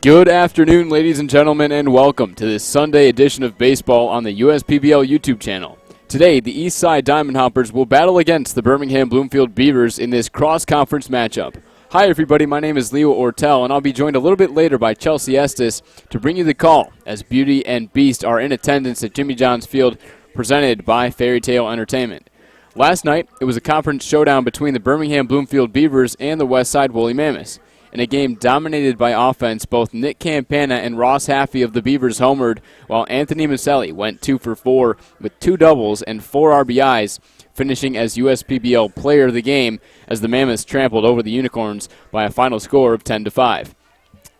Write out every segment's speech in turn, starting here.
Good afternoon, ladies and gentlemen, and welcome to this Sunday edition of baseball on the USPBL YouTube channel. Today, the Eastside Diamond Hoppers will battle against the Birmingham Bloomfield Beavers in this cross-conference matchup. Hi, everybody. My name is Leo Ortel, and I'll be joined a little bit later by Chelsea Estes to bring you the call as Beauty and Beast are in attendance at Jimmy John's Field, presented by Fairy Tale Entertainment. Last night, it was a conference showdown between the Birmingham Bloomfield Beavers and the Westside Woolly Mammoths. In a game dominated by offense, both Nick Campana and Ross Haffey of the Beavers homered, while Anthony Maselli went 2 for 4 with 2 doubles and 4 RBIs, finishing as USPBL player of the game as the Mammoths trampled over the Unicorns by a final score of 10-5.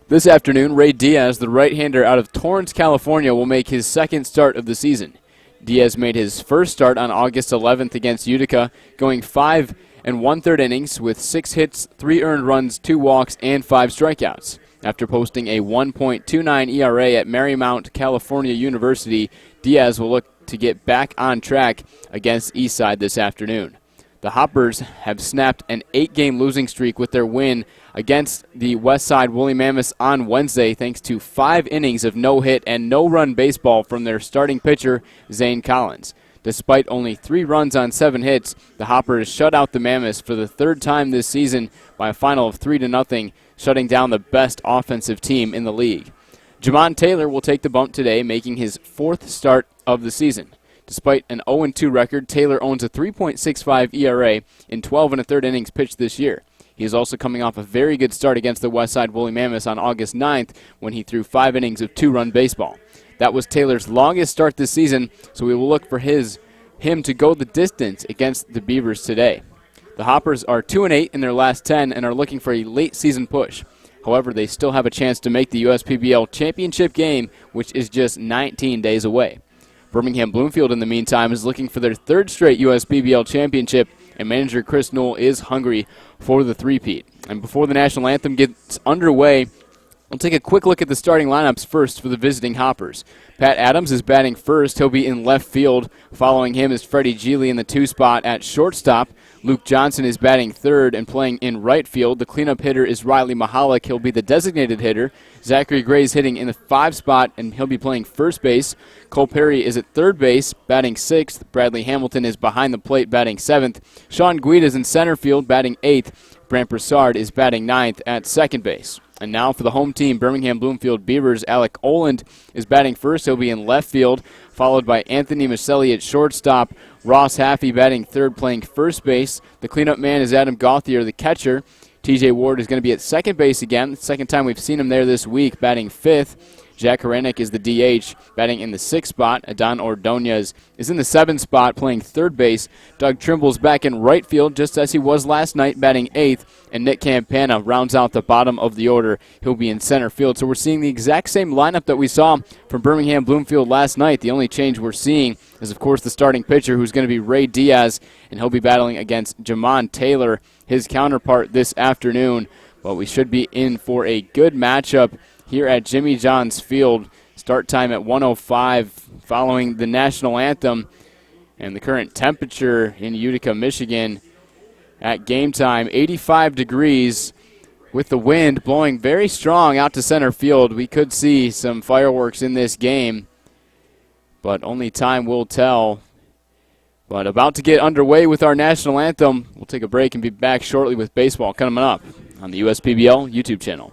This afternoon, Ray Diaz, the right-hander out of Torrance, California, will make his second start of the season. Diaz made his first start on August 11th against Utica, going 5 1/3 innings with 6 hits, 3 earned runs, 2 walks, and 5 strikeouts. After posting a 1.29 ERA at Marymount California University, Diaz will look to get back on track against Eastside this afternoon. The Hoppers have snapped an 8-game losing streak with their win against the Westside Woolly Mammoths on Wednesday, thanks to 5 innings of no-hit and no-run baseball from their starting pitcher, Zane Collins. Despite only 3 runs on 7 hits, the Hoppers shut out the Mammoths for the 3rd time this season by a final of 3-0, shutting down the best offensive team in the league. Jamon Taylor will take the bump today, making his 4th start of the season. Despite an 0-2 record, Taylor owns a 3.65 ERA in 12 1/3 innings pitched this year. He is also coming off a very good start against the Westside Woolly Mammoths on August 9th when he threw 5 innings of 2-run baseball. That was Taylor's longest start this season, so we will look for him to go the distance against the Beavers today. The Hoppers are 2-8 in their last 10 and are looking for a late-season push. However, they still have a chance to make the USPBL championship game, which is just 19 days away. Birmingham Bloomfield, in the meantime, is looking for their 3rd straight USPBL championship, and manager Chris Newell is hungry for the three-peat. And before the national anthem gets underway, we'll take a quick look at the starting lineups first for the visiting Hoppers. Pat Adams is batting first. He'll be in left field. Following him is Freddie Geely in the 2 spot at shortstop. Luke Johnson is batting third and playing in right field. The cleanup hitter is Riley Mahalik. He'll be the designated hitter. Zachary Gray is hitting in the 5 spot, and he'll be playing first base. Cole Perry is at third base, batting 6th. Bradley Hamilton is behind the plate, batting 7th. Sean Guida is in center field, batting 8th. Brant Broussard is batting 9th at second base. And now for the home team, Birmingham Bloomfield Beavers, Alec Oland is batting first. He'll be in left field, followed by Anthony Maselli at shortstop. Ross Haffey batting third, playing first base. The cleanup man is Adam Gauthier, the catcher. TJ Ward is going to be at second base again. The second time we've seen him there this week, batting 5th. Jack Hrenek is the DH, batting in the 6th spot. Adon Ordonez is in the 7th spot, playing third base. Doug Trimble's back in right field, just as he was last night, batting 8th. And Nick Campana rounds out the bottom of the order. He'll be in center field. So we're seeing the exact same lineup that we saw from Birmingham Bloomfield last night. The only change we're seeing is, of course, the starting pitcher, who's going to be Ray Diaz, and he'll be battling against Jamon Taylor, his counterpart, this afternoon. But we should be in for a good matchup here at Jimmy John's Field. Start time at 1:05 following the national anthem. And the current temperature in Utica, Michigan at game time, 85 degrees with the wind blowing very strong out to center field. We could see some fireworks in this game, but only time will tell. But about to get underway with our national anthem. We'll take a break and be back shortly with baseball coming up on the USPBL YouTube channel.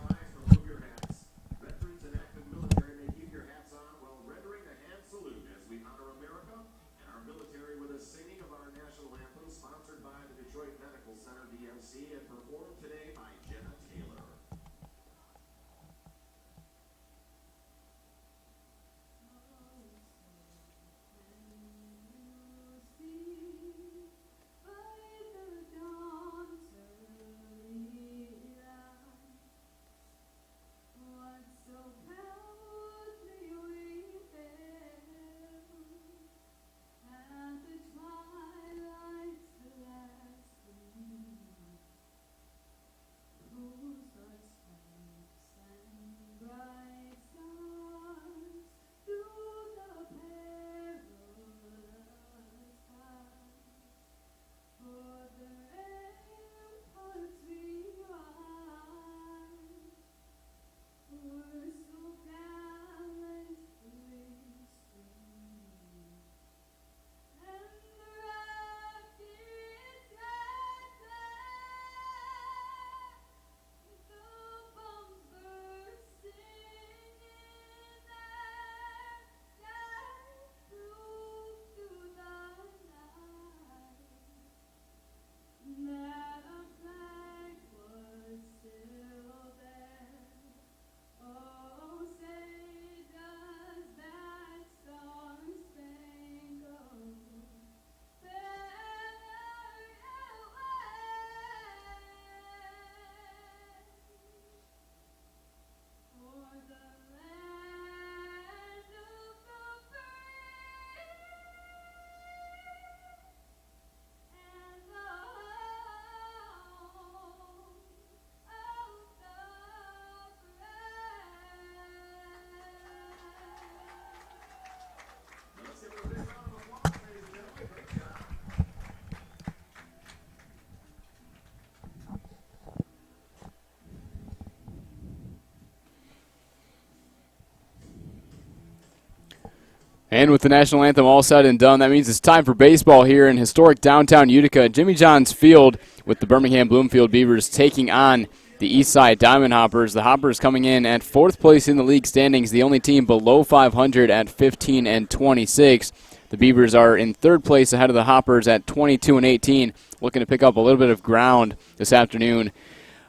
And with the national anthem all said and done, that means it's time for baseball here in historic downtown Utica. Jimmy John's Field with the Birmingham Bloomfield Beavers taking on the Eastside Diamond Hoppers. The Hoppers coming in at 4th place in the league standings, the only team below 500 at 15-26. The Beavers are in 3rd place ahead of the Hoppers at 22-18, looking to pick up a little bit of ground this afternoon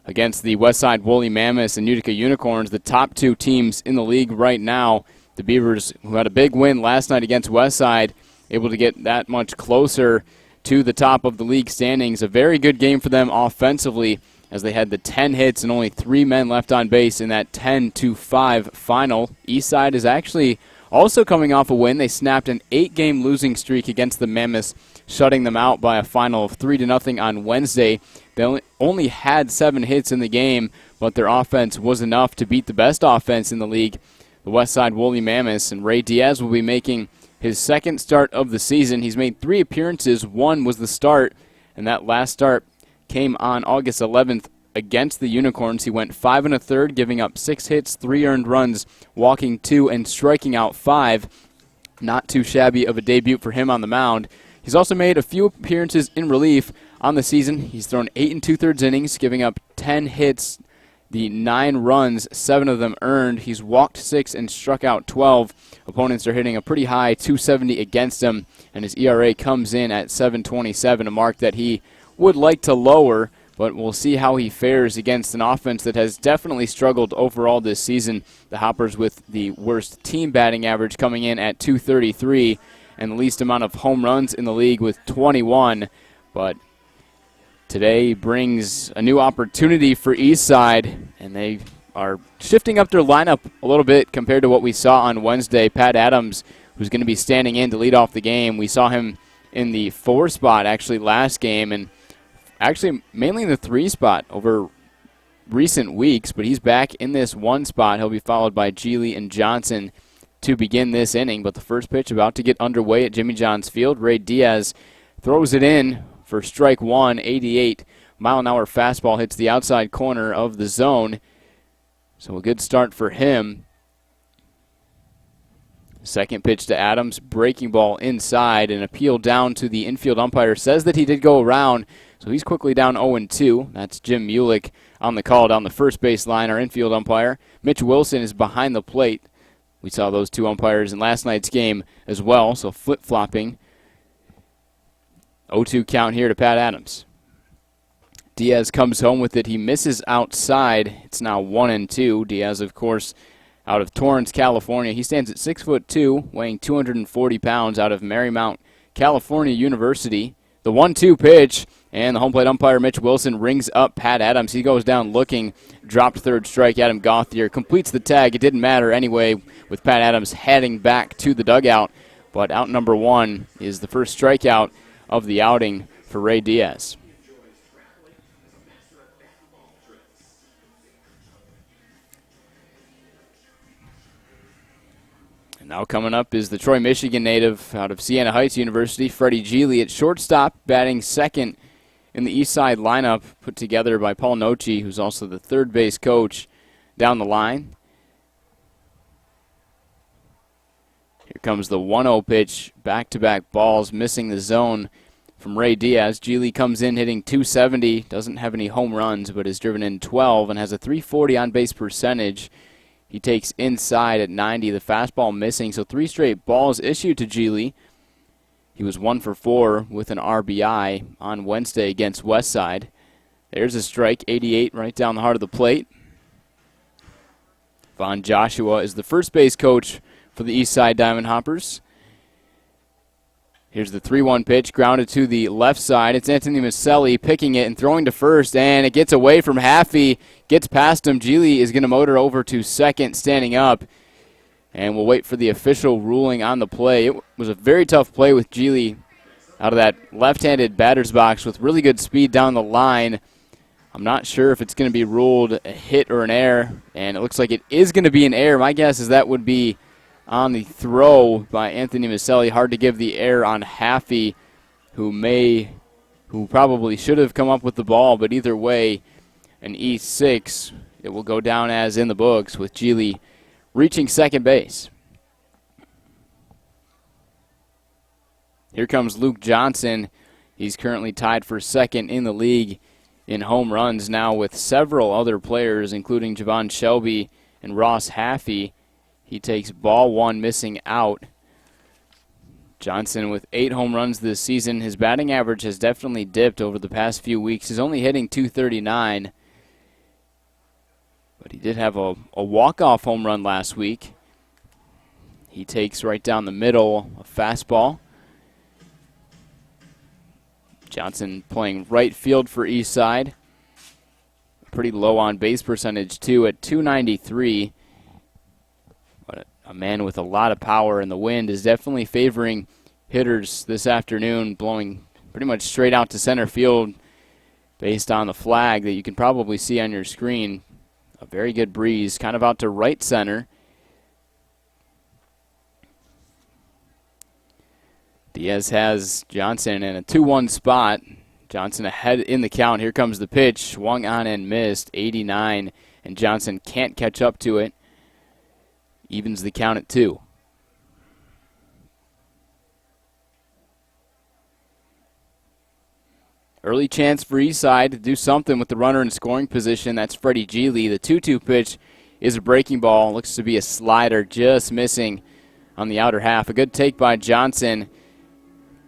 against the Westside Woolly Mammoths and Utica Unicorns, the top 2 teams in the league right now. The Beavers, who had a big win last night against Westside, able to get that much closer to the top of the league standings. A very good game for them offensively as they had the 10 hits and only 3 men left on base in that 10-5 final. Eastside is actually also coming off a win. They snapped an 8-game losing streak against the Mammoths, shutting them out by a final of 3-0 on Wednesday. They only had 7 hits in the game, but their offense was enough to beat the best offense in the league, the Westside Woolly Mammoths. And Ray Diaz will be making his 2nd start of the season. He's made 3 appearances. 1 was the start, and that last start came on August 11th against the Unicorns. He went 5 1/3, giving up 6 hits, 3 earned runs, walking 2, and striking out 5. Not too shabby of a debut for him on the mound. He's also made a few appearances in relief on the season. He's thrown 8 2/3 innings, giving up 10 hits, the 9 runs, 7 of them earned. He's walked 6 and struck out 12. Opponents are hitting a pretty high 270 against him, and his ERA comes in at 7.27, a mark that he would like to lower, but we'll see how he fares against an offense that has definitely struggled overall this season. The Hoppers with the worst team batting average coming in at 233 and the least amount of home runs in the league with 21, but today brings a new opportunity for Eastside, and they are shifting up their lineup a little bit compared to what we saw on Wednesday. Pat Adams, who's going to be standing in to lead off the game. We saw him in the 4 spot actually last game, and actually mainly in the 3 spot over recent weeks, but he's back in this 1 spot. He'll be followed by Geely and Johnson to begin this inning, but the first pitch about to get underway at Jimmy John's Field. Ray Diaz throws it in for strike 1, 88-mile-an-hour fastball hits the outside corner of the zone. So a good start for him. Second pitch to Adams, breaking ball inside, and appeal down to the infield umpire. Says that he did go around, so he's quickly down 0-2. That's Jim Mulick on the call down the first base line, our infield umpire. Mitch Wilson is behind the plate. We saw those 2 umpires in last night's game as well, so flip-flopping. 0-2 count here to Pat Adams. Diaz comes home with it. He misses outside. It's now 1-2. Diaz, of course, out of Torrance, California. He stands at 6'2", weighing 240 pounds, out of Marymount, California University. The 1-2 pitch, and the home plate umpire, Mitch Wilson, rings up Pat Adams. He goes down looking, dropped 3rd strike. Adam Gauthier completes the tag. It didn't matter anyway with Pat Adams heading back to the dugout, but out number 1 is the first strikeout of the outing for Ray Diaz. And now coming up is the Troy, Michigan native out of Siena Heights University, Freddie Geely at shortstop, batting second in the Eastside lineup put together by Paul Nochi, who's also the 3rd base coach down the line. Here comes the 1-0 pitch, back-to-back balls, missing the zone from Ray Diaz. Geely comes in hitting 270, doesn't have any home runs, but has driven in 12 and has a 340 on-base percentage. He takes inside at 90, the fastball missing, so 3 straight balls issued to Geely. He was 1 for 4 with an RBI on Wednesday against Westside. There's a strike, 88 right down the heart of the plate. Von Joshua is the first base coach for the Eastside Diamond Hoppers. Here's the 3-1 pitch, grounded to the left side. It's Anthony Maselli picking it and throwing to first, and it gets away from Haffey, gets past him. Geely is going to motor over to second, standing up, and we'll wait for the official ruling on the play. It was a very tough play with Geely out of that left-handed batter's box with really good speed down the line. I'm not sure if it's going to be ruled a hit or an error, and it looks like it is going to be an error. My guess is that would be on the throw by Anthony Maselli. Hard to give the error on Haffey, who probably should have come up with the ball, but either way, an E6, it will go down as in the books with Geely reaching second base. Here comes Luke Johnson. He's currently tied for second in the league in home runs now with several other players, including Javon Shelby and Ross Haffey. He takes ball one, missing out. Johnson with 8 home runs this season. His batting average has definitely dipped over the past few weeks. He's only hitting .239. But he did have a walk-off home run last week. He takes right down the middle, a fastball. Johnson playing right field for Eastside. Pretty low on base percentage, too, at .293. But a man with a lot of power, and the wind is definitely favoring hitters this afternoon, blowing pretty much straight out to center field based on the flag that you can probably see on your screen. A very good breeze, kind of out to right center. Diaz has Johnson in a 2-1 spot. Johnson ahead in the count. Here comes the pitch. Swung on and missed. 89, and Johnson can't catch up to it. Evens the count at 2. Early chance for Eastside to do something with the runner in scoring position. That's Freddie Geely. The 2-2 pitch is a breaking ball. Looks to be a slider, just missing on the outer half. A good take by Johnson.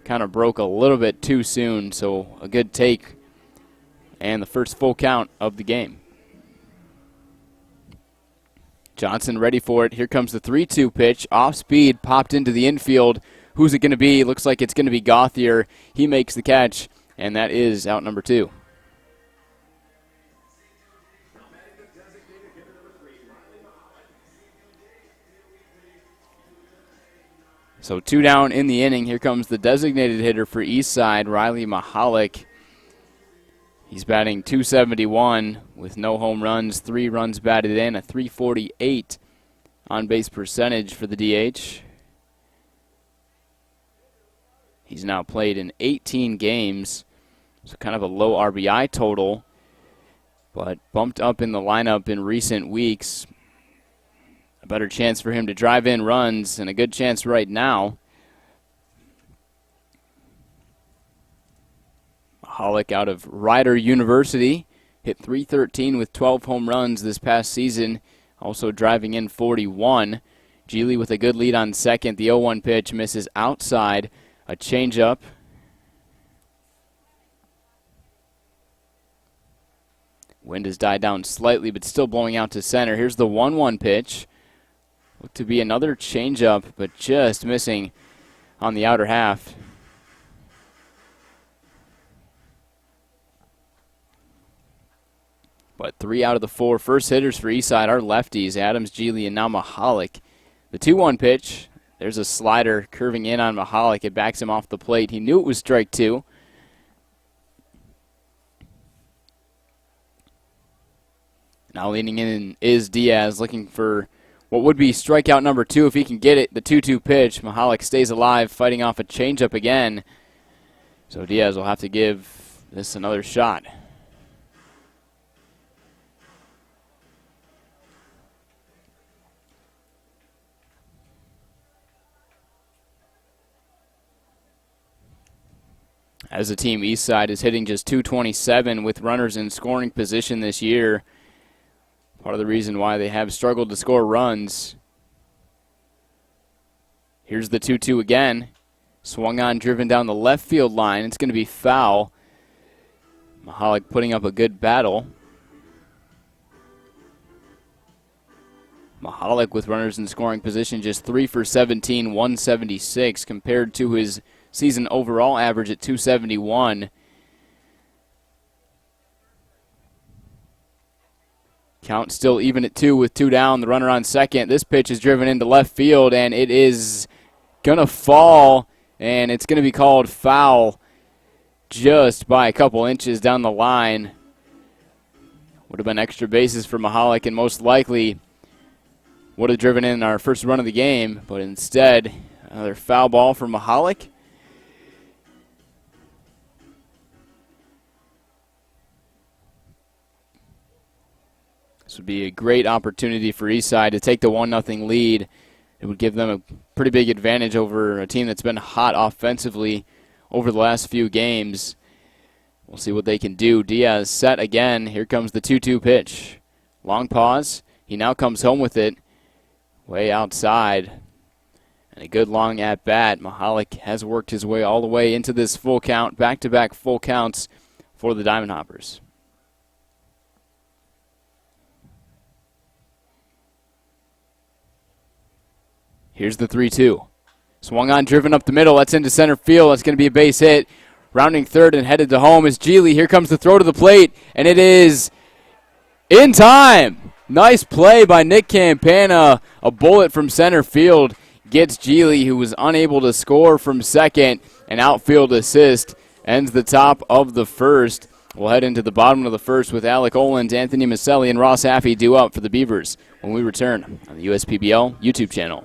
Kind of broke a little bit too soon, so a good take and the first full count of the game. Johnson ready for it. Here comes the 3-2 pitch. Off speed, popped into the infield. Who's it going to be? Looks like it's going to be Gauthier. He makes the catch, and that is out number 2. So 2 down in the inning. Here comes the designated hitter for Eastside, Riley Mahalik. He's batting .271 with no home runs, 3 runs batted in, a .348 on-base percentage for the DH. He's now played in 18 games, so kind of a low RBI total, but bumped up in the lineup in recent weeks. A better chance for him to drive in runs, and a good chance right now. Mahalik out of Rider University hit .313 with 12 home runs this past season, also driving in 41. Geely with a good lead on second. The 0-1 pitch misses outside. A changeup. Wind has died down slightly, but still blowing out to center. Here's the 1-1 pitch. Looked to be another changeup, but just missing on the outer half. But 3 out of the 4 first hitters for Eastside are lefties, Adams, Geely, and now Mahalik. The 2-1 pitch, there's a slider curving in on Mahalik. It backs him off the plate. He knew it was strike 2. Now leaning in is Diaz, looking for what would be strikeout number 2 if he can get it. The 2-2 pitch. Mahalik stays alive, fighting off a changeup again. So Diaz will have to give this another shot. As a team, Eastside is hitting just .227 with runners in scoring position this year. Part of the reason why they have struggled to score runs. Here's the 2-2 again. Swung on, driven down the left field line. It's going to be foul. Mahalik putting up a good battle. Mahalik with runners in scoring position, just 3 for 17, 176 compared to his season overall average at .271. Count still even at 2 with 2 down. The runner on second. This pitch is driven into left field, and it is going to fall, and it's going to be called foul just by a couple inches down the line. Would have been extra bases for Mahalik, and most likely would have driven in our first run of the game, but instead, another foul ball for Mahalik. This would be a great opportunity for Eastside to take the 1-0 lead It would give them a pretty big advantage over a team that's been hot offensively over the last few games. We'll see what they can do. Diaz set again. Here comes the 2-2 pitch. Long pause. He now comes home with it way outside. And a good long at-bat. Mahalik has worked his way all the way into this full count, back-to-back full counts for the Diamond Hoppers. Here's the 3-2. Swung on, driven up the middle. That's into center field. That's going to be a base hit. Rounding third and headed to home is Geely. Here comes the throw to the plate, and it is in time. Nice play by Nick Campana. A bullet from center field gets Geely, who was unable to score from second. An outfield assist ends the top of the first. We'll head into the bottom of the first with Alec Oland, Anthony Maselli, and Ross Haffey due up for the Beavers when we return on the USPBL YouTube channel.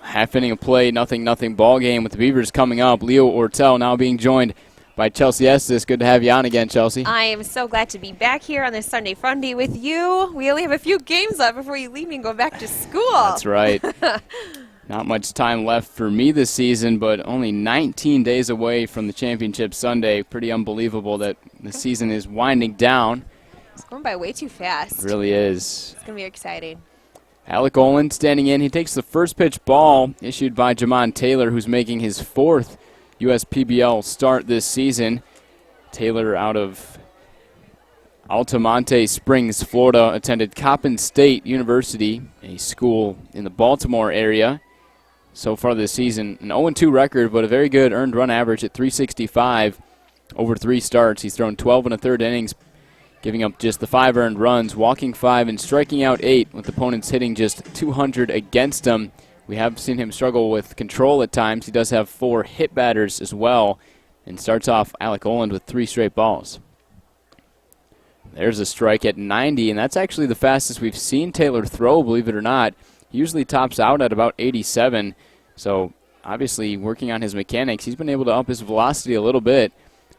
Half inning of play, 0-0 ball game with the Beavers coming up. Leo Ortel now being joined by Chelsea Estes. Good to have you on again, Chelsea. I am so glad to be back here on this Sunday Funday with you. We only have a few games left before you leave me and go back to school. That's right. Not much time left for me this season, but only 19 days away from the championship Sunday. Pretty unbelievable that the season is winding down. It's going by way too fast. It really is. It's going to be exciting. Alec Oland standing in. He takes the first pitch ball issued by Jamon Taylor, who's making his fourth USPBL start this season. Taylor out of Altamonte Springs, Florida, attended Coppin State University, a school in the Baltimore area. So far this season, an 0-2 record, but a very good earned run average at 365 over 3 starts. He's thrown 12 1/3 innings, giving up just the 5 earned runs, walking 5 and striking out 8, with opponents hitting just 200 against him. We have seen him struggle with control at times. He does have 4 hit batters as well, and starts off Alec Oland with 3 straight balls. There's a strike at 90, and that's actually the fastest we've seen Taylor throw, believe it or not. He usually tops out at about 87, so obviously working on his mechanics. He's been able to up his velocity a little bit,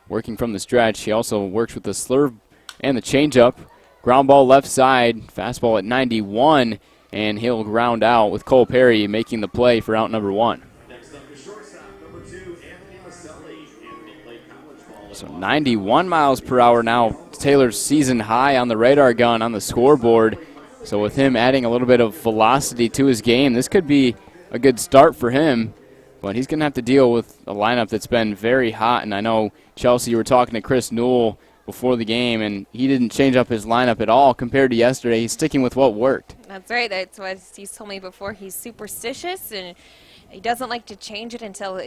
working from the stretch. He also works with the slurve and the changeup. Ground ball left side, fastball at 91, and he'll ground out with Cole Perry making the play for out number 1. Next up is shortstop, number 2, Anthony Maselli. Anthony played college ball So 91 miles per hour now. Taylor's season high on the radar gun on the scoreboard. So with him adding a little bit of velocity to his game, this could be a good start for him. But he's going to have to deal with a lineup that's been very hot. And I know, Chelsea, you were talking to Chris Newell before the game, and he didn't change up his lineup at all compared to yesterday. He's sticking with what worked. That's right. That's what he's told me before. He's superstitious, and he doesn't like to change it until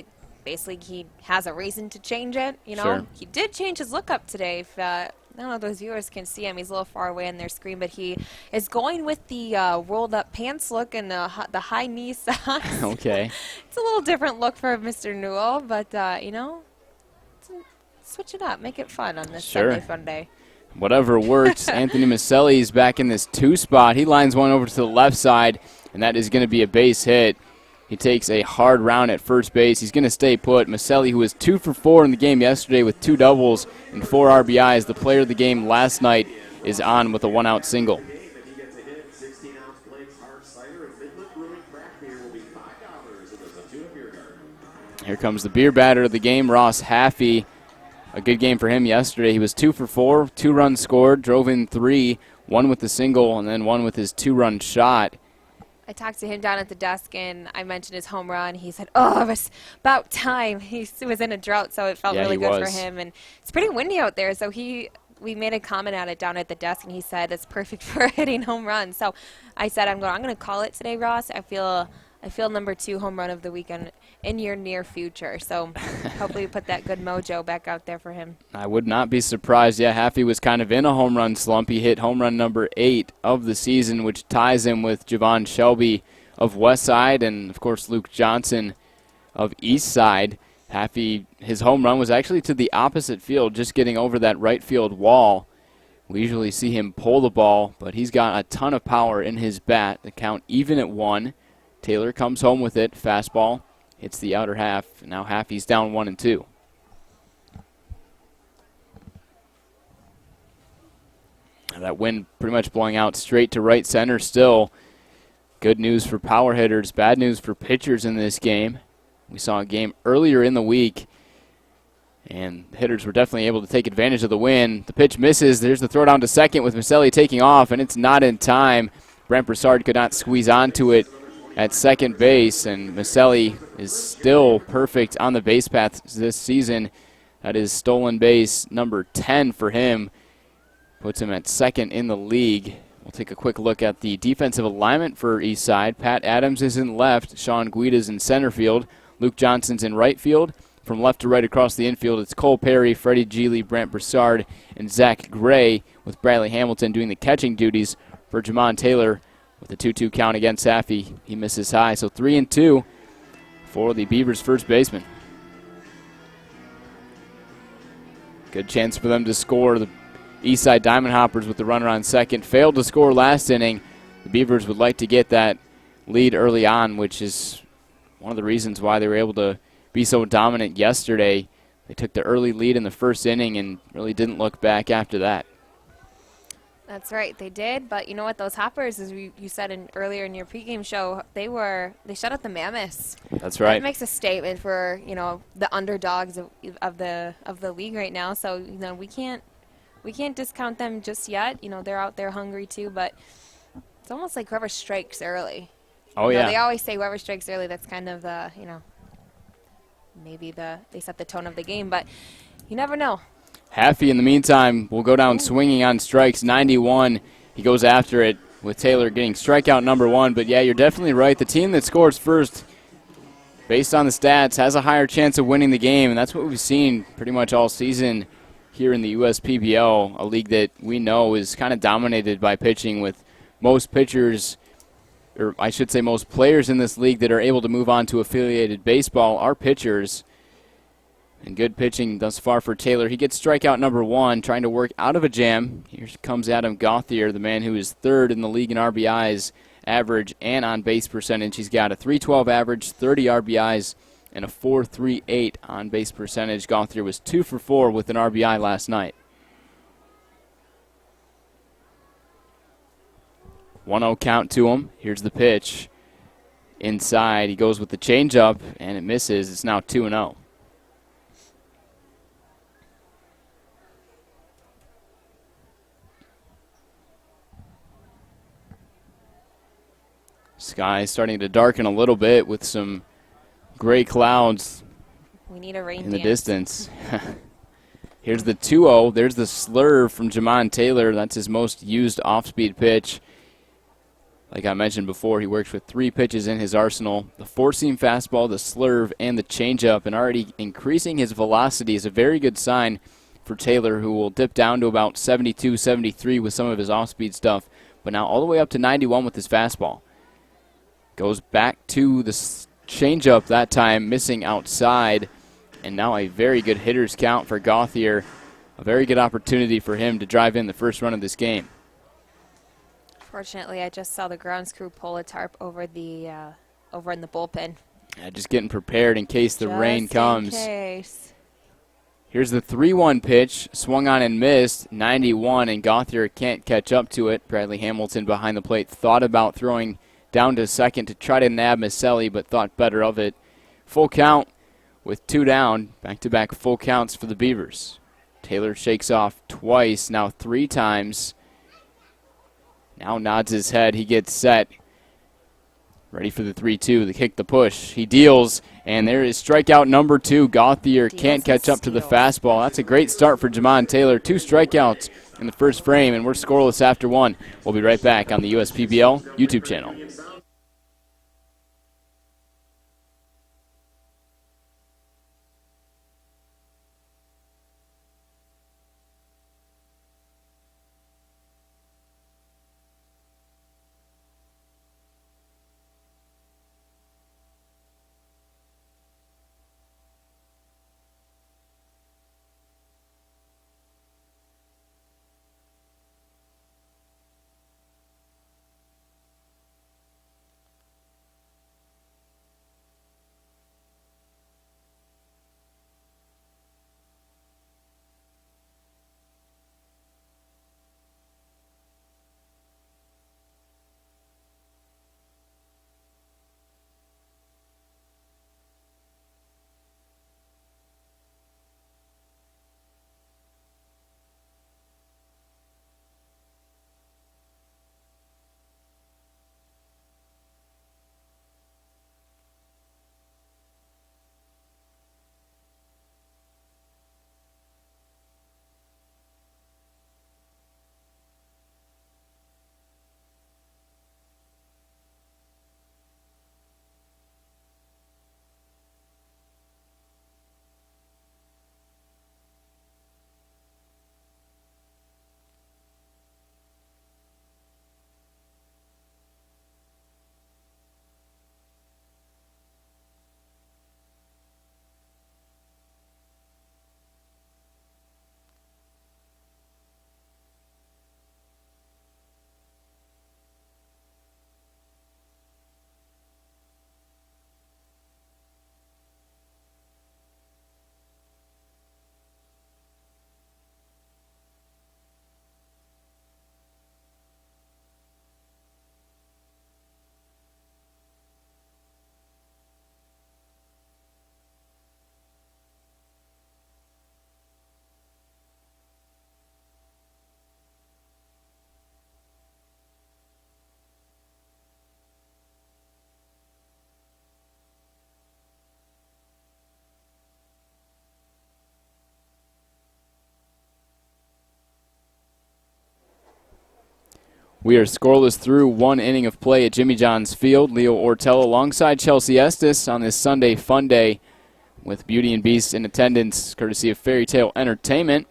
basically he has a reason to change it. You know, Sure. He did change his look up today. If, I don't know if those viewers can see him. He's a little far away on their screen, but he is going with the rolled-up pants look and the high-knee socks. Okay. It's a little different look for Mr. Newell, but, switch it up. Make it fun on this Sure. Sunday Fun Day. Whatever works. Anthony Maselli is back in this 2 spot. He lines one over to the left side, and that is going to be a base hit. He takes a hard round at first base. He's going to stay put. Maselli, who was 2 for 4 in the game yesterday with 2 doubles and 4 RBIs, the player of the game last night, is on with a 1-out single. Here comes the beer batter of the game, Ross Haffey. A good game for him yesterday. He was 2 for 4, 2 runs scored, drove in 3, 1 with the single, and then 1 with his 2-run shot. I talked to him down at the desk, and I mentioned his home run. He said, oh, it was about time. He was in a drought, so it felt really good for him. And it's pretty windy out there, so we made a comment at it down at the desk, and he said it's perfect for hitting home runs. So I said, I'm going to call it today, Ross. I feel number 2 home run of the weekend in your near future. So hopefully we put that good mojo back out there for him. I would not be surprised. Yeah, Haffey was kind of in a home run slump. He hit home run number 8 of the season, which ties him with Javon Shelby of Westside and, of course, Luke Johnson of Eastside. Haffey, his home run was actually to the opposite field, just getting over that right field wall. We usually see him pull the ball, but he's got a ton of power in his bat. The count even at 1. Taylor comes home with it. Fastball hits the outer half. Now Haffey's down 1-2. That wind pretty much blowing out straight to right center still. Good news for power hitters, bad news for pitchers in this game. We saw a game earlier in the week, and the hitters were definitely able to take advantage of the wind. The pitch misses. There's the throw down to second with Maselli taking off, and it's not in time. Brent Broussard could not squeeze onto it at second base, and Maselli is still perfect on the base path this season. That is stolen base number 10 for him. Puts him at second in the league. We'll take a quick look at the defensive alignment for Eastside. Pat Adams is in left. Sean Guida's in center field. Luke Johnson's in right field. From left to right across the infield, it's Cole Perry, Freddie Geely, Brent Broussard, and Zach Gray, with Bradley Hamilton doing the catching duties for Jamon Taylor. With a 2-2 count against Haffey, he misses high. So 3-2 for the Beavers' first baseman. Good chance for them to score. The Eastside Diamond Hoppers with the runner on second failed to score last inning. The Beavers would like to get that lead early on, which is one of the reasons why they were able to be so dominant yesterday. They took the early lead in the first inning and really didn't look back after that. That's right, they did. But you know what? Those Hoppers, as you said earlier in your pregame show, they shut out the Mammoths. That's right. That makes a statement for the underdogs of the league right now. So we can't discount them just yet. They're out there hungry too. But it's almost like whoever strikes early. Oh yeah. They always say whoever strikes early. That's kind of the maybe they set the tone of the game. But you never know. Haffey, in the meantime, will go down swinging on strikes, 91. He goes after it with Taylor getting strikeout number 1. But, yeah, you're definitely right. The team that scores first, based on the stats, has a higher chance of winning the game. And that's what we've seen pretty much all season here in the USPBL, a league that we know is kind of dominated by pitching, with most pitchers, or I should say most players in this league that are able to move on to affiliated baseball are pitchers. And good pitching thus far for Taylor. He gets strikeout number 1, trying to work out of a jam. Here comes Adam Gauthier, the man who is third in the league in RBIs average and on base percentage. He's got a .312 average, 30 RBIs, and a .438 on base percentage. Gauthier was 2 for 4 with an RBI last night. 1-0 count to him. Here's the pitch. Inside, he goes with the changeup, and it misses. It's now 2-0. Sky starting to darken a little bit with some gray clouds. We need a rain in the dance. distance. Here's the 2-0. There's the slurve from Jamon Taylor. That's his most used off-speed pitch. Like I mentioned before, he works with 3 pitches in his arsenal. The four-seam fastball, the slurve, and the changeup, and already increasing his velocity is a very good sign for Taylor, who will dip down to about 72, 73 with some of his off-speed stuff, but now all the way up to 91 with his fastball. Goes back to the changeup that time, missing outside, and now a very good hitter's count for Gauthier. A very good opportunity for him to drive in the first run of this game. Fortunately, I just saw the grounds crew pull a tarp over in the bullpen. Yeah, just getting prepared in case the rain comes. In case. Here's the 3-1 pitch, swung on and missed, 91, and Gauthier can't catch up to it. Bradley Hamilton behind the plate thought about throwing down to second to try to nab Maselli, but thought better of it. Full count with 2 down, back-to-back full counts for the Beavers. Taylor shakes off twice, now 3 times. Now nods his head, he gets set. Ready for the 3-2, the kick, the push. He deals, and there is strikeout number 2. Gauthier can't catch up to the fastball. That's a great start for Jamon Taylor. 2 strikeouts in the first frame, and we're scoreless after 1. We'll be right back on the USPBL YouTube channel. We are scoreless through 1 inning of play at Jimmy John's Field. Leo Ortel alongside Chelsea Estes on this Sunday fun day with Beauty and Beast in attendance, courtesy of Fairy Tale Entertainment.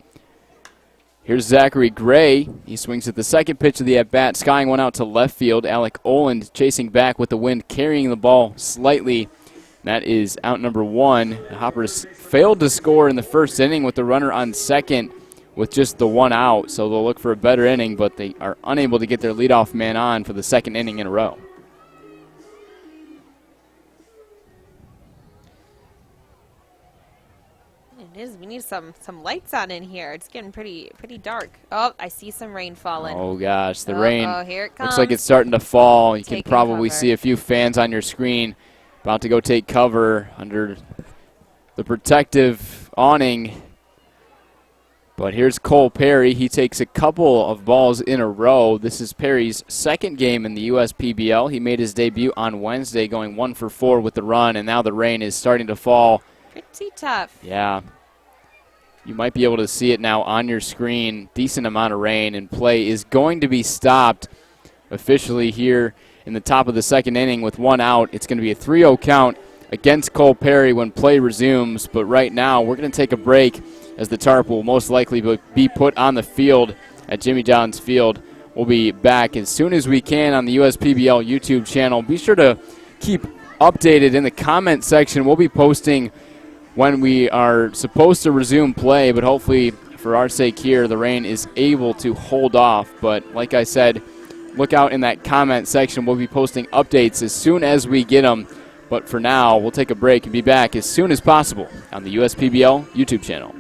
Here's Zachary Gray. He swings at the second pitch of the at-bat, skying one out to left field. Alec Oland chasing back with the wind, carrying the ball slightly. That is out number 1. The Hoppers failed to score in the first inning with the runner on second with just the 1 out, so they'll look for a better inning, but they are unable to get their leadoff man on for the second inning in a row. It is. We need some lights on in here. It's getting pretty dark. Oh, I see some rain falling. Oh gosh, the rain. Oh, here it comes. Looks like it's starting to fall. You can probably cover. see a few fans on your screen about to go take cover under the protective awning. But here's Cole Perry. He takes a couple of balls in a row. This is Perry's second game in the USPBL. He made his debut on Wednesday, going 1 for 4 with the run, and now the rain is starting to fall. Pretty tough. Yeah. You might be able to see it now on your screen. Decent amount of rain, and play is going to be stopped officially here in the top of the second inning with 1 out. It's going to be a 3-0 count against Cole Perry when play resumes. But right now, we're going to take a break as the tarp will most likely be put on the field at Jimmy John's Field. We'll be back as soon as we can on the USPBL YouTube channel. Be sure to keep updated in the comment section. We'll be posting when we are supposed to resume play, but hopefully for our sake here, the rain is able to hold off. But like I said, look out in that comment section. We'll be posting updates as soon as we get them. But for now, we'll take a break and be back as soon as possible on the USPBL YouTube channel.